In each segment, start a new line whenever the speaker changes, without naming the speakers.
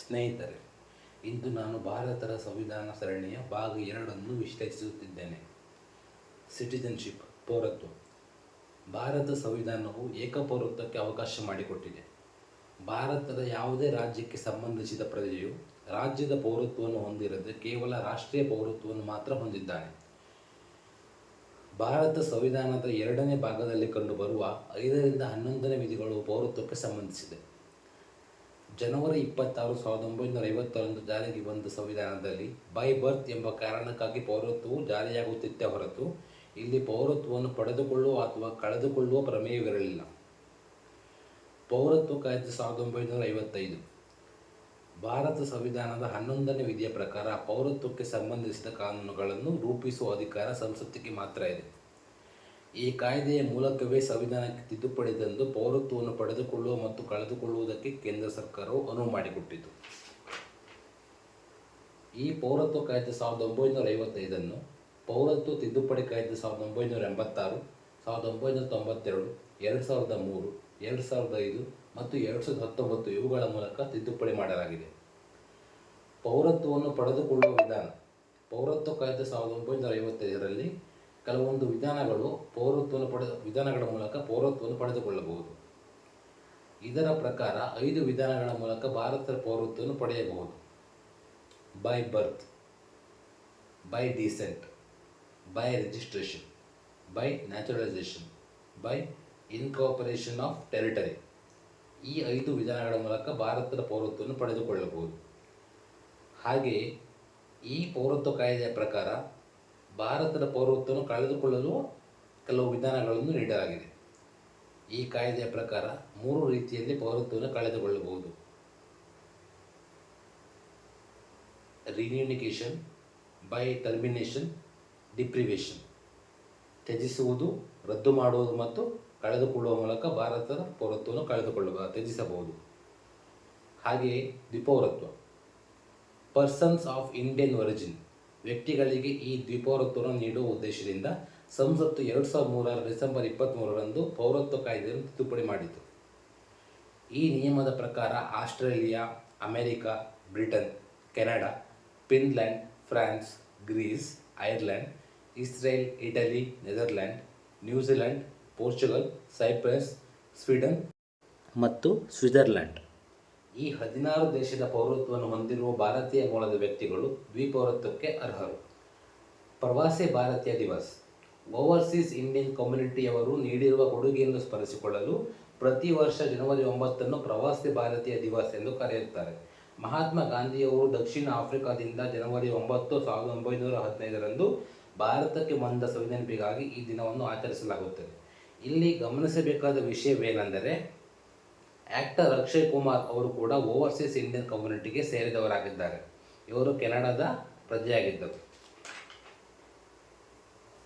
ಸ್ನೇಹಿತರೆ, ಇಂದು ನಾನು ಭಾರತದ ಸಂವಿಧಾನ ಸರಣಿಯ ಭಾಗ 2 ವಿಶ್ಲೇಷಿಸುತ್ತಿದ್ದೇನೆ. ಸಿಟಿಜನ್ಶಿಪ್, ಪೌರತ್ವ. ಭಾರತ ಸಂವಿಧಾನವು ಏಕಪೌರತ್ವಕ್ಕೆ ಅವಕಾಶ ಮಾಡಿಕೊಟ್ಟಿದೆ. ಭಾರತದ ಯಾವುದೇ ರಾಜ್ಯಕ್ಕೆ ಸಂಬಂಧಿಸಿದ ಪ್ರಜೆಯು ರಾಜ್ಯದ ಪೌರತ್ವವನ್ನು ಹೊಂದಿರದೆ ಕೇವಲ ರಾಷ್ಟ್ರೀಯ ಪೌರತ್ವವನ್ನು ಮಾತ್ರ ಹೊಂದಿದ್ದಾನೆ. ಭಾರತ ಸಂವಿಧಾನದ 2ನೇ ಭಾಗದಲ್ಲಿ ಕಂಡುಬರುವ 5ರಿಂದ 11ನೇ ವಿಧಿಗಳು ಪೌರತ್ವಕ್ಕೆ ಸಂಬಂಧಿಸಿದೆ. ಜನವರಿ 26, 1950ರಂದು ಜಾರಿಗೆ ಬಂದ ಸಂವಿಧಾನದಲ್ಲಿ ಬೈ ಬರ್ತ್ ಎಂಬ ಕಾರಣಕ್ಕಾಗಿ ಪೌರತ್ವವು ಜಾರಿಯಾಗುತ್ತಿತ್ತೇ ಹೊರತು ಇಲ್ಲಿ ಪೌರತ್ವವನ್ನು ಪಡೆದುಕೊಳ್ಳುವ ಅಥವಾ ಕಳೆದುಕೊಳ್ಳುವ ಪ್ರಮೇಯವಿರಲಿಲ್ಲ. ಪೌರತ್ವ ಕಾಯ್ದೆ 1955. ಭಾರತ ಸಂವಿಧಾನದ 11ನೇ ವಿಧಿಯ ಪ್ರಕಾರ ಪೌರತ್ವಕ್ಕೆ ಸಂಬಂಧಿಸಿದ ಕಾನೂನುಗಳನ್ನು ರೂಪಿಸುವ ಅಧಿಕಾರ ಸಂಸತ್ತಿಗೆ ಮಾತ್ರ ಇದೆ. ಈ ಕಾಯ್ದೆಯ ಮೂಲಕವೇ ಸಂವಿಧಾನಕ್ಕೆ ತಿದ್ದುಪಡಿ ತಂದು ಪೌರತ್ವವನ್ನು ಪಡೆದುಕೊಳ್ಳುವ ಮತ್ತು ಕಳೆದುಕೊಳ್ಳುವುದಕ್ಕೆ ಕೇಂದ್ರ ಸರ್ಕಾರವು ಅನುವು ಮಾಡಿಕೊಟ್ಟಿತು. ಈ ಪೌರತ್ವ ಕಾಯ್ದೆ 1955 ಪೌರತ್ವ ತಿದ್ದುಪಡಿ ಕಾಯ್ದೆ 1986, 1992, 2003, 2005 ಮತ್ತು 2019 ಇವುಗಳ ಮೂಲಕ ತಿದ್ದುಪಡಿ ಮಾಡಲಾಗಿದೆ. ಪೌರತ್ವವನ್ನು ಪಡೆದುಕೊಳ್ಳುವ ವಿಧಾನ. ಪೌರತ್ವ ಕಾಯ್ದೆ 1955ರಲ್ಲಿ ಕೆಲವೊಂದು ವಿಧಾನಗಳ ಮೂಲಕ ಪೌರತ್ವವನ್ನು ಪಡೆದುಕೊಳ್ಳಬಹುದು. ಇದರ ಪ್ರಕಾರ 5 ವಿಧಾನಗಳ ಮೂಲಕ ಭಾರತದ ಪೌರತ್ವವನ್ನು ಪಡೆಯಬಹುದು. By birth, by descent, by registration, by naturalisation, by incorporation of territory. ಈ 5 ವಿಧಾನಗಳ ಮೂಲಕ ಭಾರತದ ಪೌರತ್ವವನ್ನು ಪಡೆದುಕೊಳ್ಳಬಹುದು. ಹಾಗೆಯೇ ಈ ಪೌರತ್ವ ಕಾಯ್ದೆಯ ಪ್ರಕಾರ ಭಾರತದ ಪೌರತ್ವವನ್ನು ಕಳೆದುಕೊಳ್ಳಲು ಕೆಲವು ವಿಧಾನಗಳನ್ನು ನೀಡಲಾಗಿದೆ. ಈ ಕಾಯ್ದೆಯ ಪ್ರಕಾರ 3 ರೀತಿಯಲ್ಲಿ ಪೌರತ್ವವನ್ನು ಕಳೆದುಕೊಳ್ಳಬಹುದು. ರಿನ್ಯೂನಿಕೇಷನ್, ಬೈ ಟರ್ಮಿನೇಷನ್, ಡಿಪ್ರಿವೇಷನ್. ತ್ಯಜಿಸುವುದು, ರದ್ದು ಮಾಡುವುದು ಮತ್ತು ಕಳೆದುಕೊಳ್ಳುವ ಮೂಲಕ ಭಾರತದ ಪೌರತ್ವವನ್ನು ತ್ಯಜಿಸಬಹುದು. ಹಾಗೆಯೇ ದ್ವಿಪೌರತ್ವ. ಪರ್ಸನ್ಸ್ ಆಫ್ ಇಂಡಿಯನ್ ಒರಿಜಿನ್ ವ್ಯಕ್ತಿಗಳಿಗೆ ಈ ದ್ವಿಪೌರತ್ವವನ್ನು ನೀಡುವ ಉದ್ದೇಶದಿಂದ ಸಂಸತ್ತು 2003 ಡಿಸೆಂಬರ್ 23ರಂದು ಪೌರತ್ವ ಕಾಯ್ದೆಯನ್ನು ತಿದ್ದುಪಡಿ ಮಾಡಿತು. ಈ ನಿಯಮದ ಪ್ರಕಾರ Australia, America, Britain, Canada, Finland, France, Greece, Ireland, Israel, Italy, Netherland, New Zealand, Portugal, Cyprus, Sweden ಮತ್ತು ಸ್ವಿಟ್ಜರ್ಲ್ಯಾಂಡ್ ಈ 16 ದೇಶದ ಪೌರತ್ವವನ್ನು ಹೊಂದಿರುವ ಭಾರತೀಯ ಮೂಲದ ವ್ಯಕ್ತಿಗಳು ದ್ವಿಪೌರತ್ವಕ್ಕೆ ಅರ್ಹರು. ಪ್ರವಾಸಿ ಭಾರತೀಯ ದಿವಸ್. ಓವರ್ಸೀಸ್ ಇಂಡಿಯನ್ ಕಮ್ಯುನಿಟಿಯವರು ನೀಡಿರುವ ಕೊಡುಗೆಯನ್ನು ಸ್ಮರಿಸಿಕೊಳ್ಳಲು ಪ್ರತಿ ವರ್ಷ ಜನವರಿ 9ನ್ನು ಪ್ರವಾಸಿ ಭಾರತೀಯ ದಿವಸ್ ಎಂದು ಕರೆಯುತ್ತಾರೆ. ಮಹಾತ್ಮ ಗಾಂಧಿಯವರು ದಕ್ಷಿಣ ಆಫ್ರಿಕಾದಿಂದ ಜನವರಿ 9, 1915ರಂದು ಭಾರತಕ್ಕೆ ಬಂದ ನೆನಪಿಗಾಗಿ ಈ ದಿನವನ್ನು ಆಚರಿಸಲಾಗುತ್ತದೆ. ಇಲ್ಲಿ ಗಮನಿಸಬೇಕಾದ ವಿಷಯವೇನೆಂದರೆ ಆಕ್ಟರ್ ಅಕ್ಷಯ್ ಕುಮಾರ್ ಅವರು ಕೂಡ ಓವರ್ಸೀಸ್ ಇಂಡಿಯನ್ ಕಮ್ಯುನಿಟಿಗೆ ಸೇರಿದವರಾಗಿದ್ದಾರೆ. ಇವರು ಕೆನಡಾದ ಪ್ರಜೆಯಾಗಿದ್ದರು.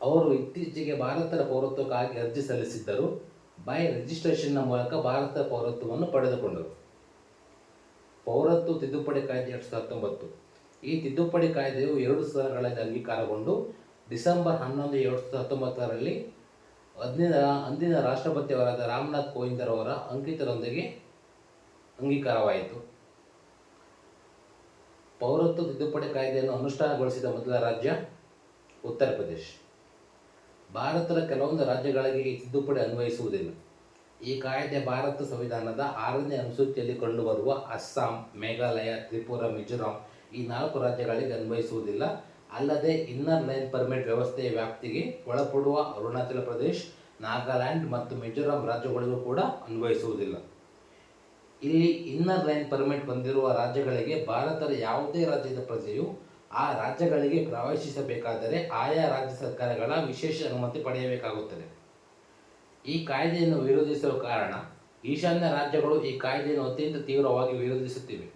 ಅವರು ಇತ್ತೀಚೆಗೆ ಭಾರತದ ಪೌರತ್ವಕ್ಕಾಗಿ ಅರ್ಜಿ ಸಲ್ಲಿಸಿದ್ದರು. ಬೈ ರಿಜಿಸ್ಟ್ರೇಷನ್ನ ಮೂಲಕ ಭಾರತದ ಪೌರತ್ವವನ್ನು ಪಡೆದುಕೊಂಡರು. ಪೌರತ್ವ ತಿದ್ದುಪಡಿ ಕಾಯ್ದೆ 2019. ಈ ತಿದ್ದುಪಡಿ ಕಾಯ್ದೆಯು 2 ಸದನಗಳಲ್ಲಿ ಅಂಗೀಕಾರಗೊಂಡು ಡಿಸೆಂಬರ್ 11, 2019ರಲ್ಲಿ ಅಂದಿನ ರಾಷ್ಟ್ರಪತಿಯವರಾದ ರಾಮನಾಥ್ ಕೋವಿಂದರವರ ಅಂಕಿತದೊಂದಿಗೆ ಅಂಗೀಕಾರವಾಯಿತು. ಪೌರತ್ವ ತಿದ್ದುಪಡಿ ಕಾಯ್ದೆಯನ್ನು ಅನುಷ್ಠಾನಗೊಳಿಸಿದ ಮೊದಲ ರಾಜ್ಯ ಉತ್ತರ ಪ್ರದೇಶ. ಭಾರತದ ಕೆಲವೊಂದು ರಾಜ್ಯಗಳಿಗೆ ಈ ತಿದ್ದುಪಡಿ ಅನ್ವಯಿಸುವುದಿಲ್ಲ. ಈ ಕಾಯ್ದೆ ಭಾರತ ಸಂವಿಧಾನದ 6ನೇ ಅನುಸೂಚಿಯಲ್ಲಿ ಕಂಡುಬರುವ ಅಸ್ಸಾಂ, ಮೇಘಾಲಯ, ತ್ರಿಪುರ, ಮಿಜೋರಾಂ ಈ 4 ರಾಜ್ಯಗಳಿಗೆ ಅನ್ವಯಿಸುವುದಿಲ್ಲ. ಅಲ್ಲದೆ ಇನ್ನರ್ ಲೈನ್ ಪರ್ಮಿಟ್ ವ್ಯವಸ್ಥೆಯ ವ್ಯಾಪ್ತಿಗೆ ಒಳಪಡುವ ಅರುಣಾಚಲ ಪ್ರದೇಶ್, ನಾಗಾಲ್ಯಾಂಡ್ ಮತ್ತು ಮಿಜೋರಾಂ ರಾಜ್ಯಗಳಿಗೂ ಕೂಡ ಅನ್ವಯಿಸುವುದಿಲ್ಲ. ಇಲ್ಲಿ ಇನ್ನರ್ ಲೈನ್ ಪರ್ಮಿಟ್ ಹೊಂದಿರುವ ರಾಜ್ಯಗಳಿಗೆ ಭಾರತದ ಯಾವುದೇ ರಾಜ್ಯದ ಪ್ರಜೆಯು ಆ ರಾಜ್ಯಗಳಿಗೆ ಪ್ರವೇಶಿಸಬೇಕಾದರೆ ಆಯಾ ರಾಜ್ಯ ಸರ್ಕಾರಗಳ ವಿಶೇಷ ಅನುಮತಿ ಪಡೆಯಬೇಕಾಗುತ್ತದೆ. ಈ ಕಾಯ್ದೆಯನ್ನು ವಿರೋಧಿಸುವ ಕಾರಣ ಈಶಾನ್ಯ ರಾಜ್ಯಗಳು ಈ ಕಾಯ್ದೆಯನ್ನು ಅತ್ಯಂತ ತೀವ್ರವಾಗಿ ವಿರೋಧಿಸುತ್ತಿವೆ.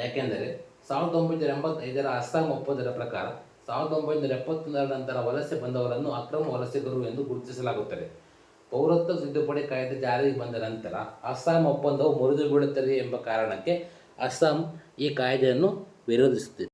ಯಾಕೆಂದರೆ 1985ರ ಅಸ್ಸಾಂ ಒಪ್ಪಂದದ ಪ್ರಕಾರ 1971ರ ನಂತರ ವಲಸೆ ಬಂದವರನ್ನು ಅಕ್ರಮ ವಲಸಿಗರು ಎಂದು ಗುರುತಿಸಲಾಗುತ್ತದೆ. ಪೌರತ್ವ ತಿದ್ದುಪಡಿ ಕಾಯ್ದೆ ಜಾರಿಗೆ ಬಂದ ನಂತರ ಅಸ್ಸಾಂ ಒಪ್ಪಂದವು ಮುರಿದು ಬೀಳುತ್ತದೆ ಎಂಬ ಕಾರಣಕ್ಕೆ ಅಸ್ಸಾಂ ಈ ಕಾಯ್ದೆಯನ್ನು ವಿರೋಧಿಸುತ್ತಿದೆ.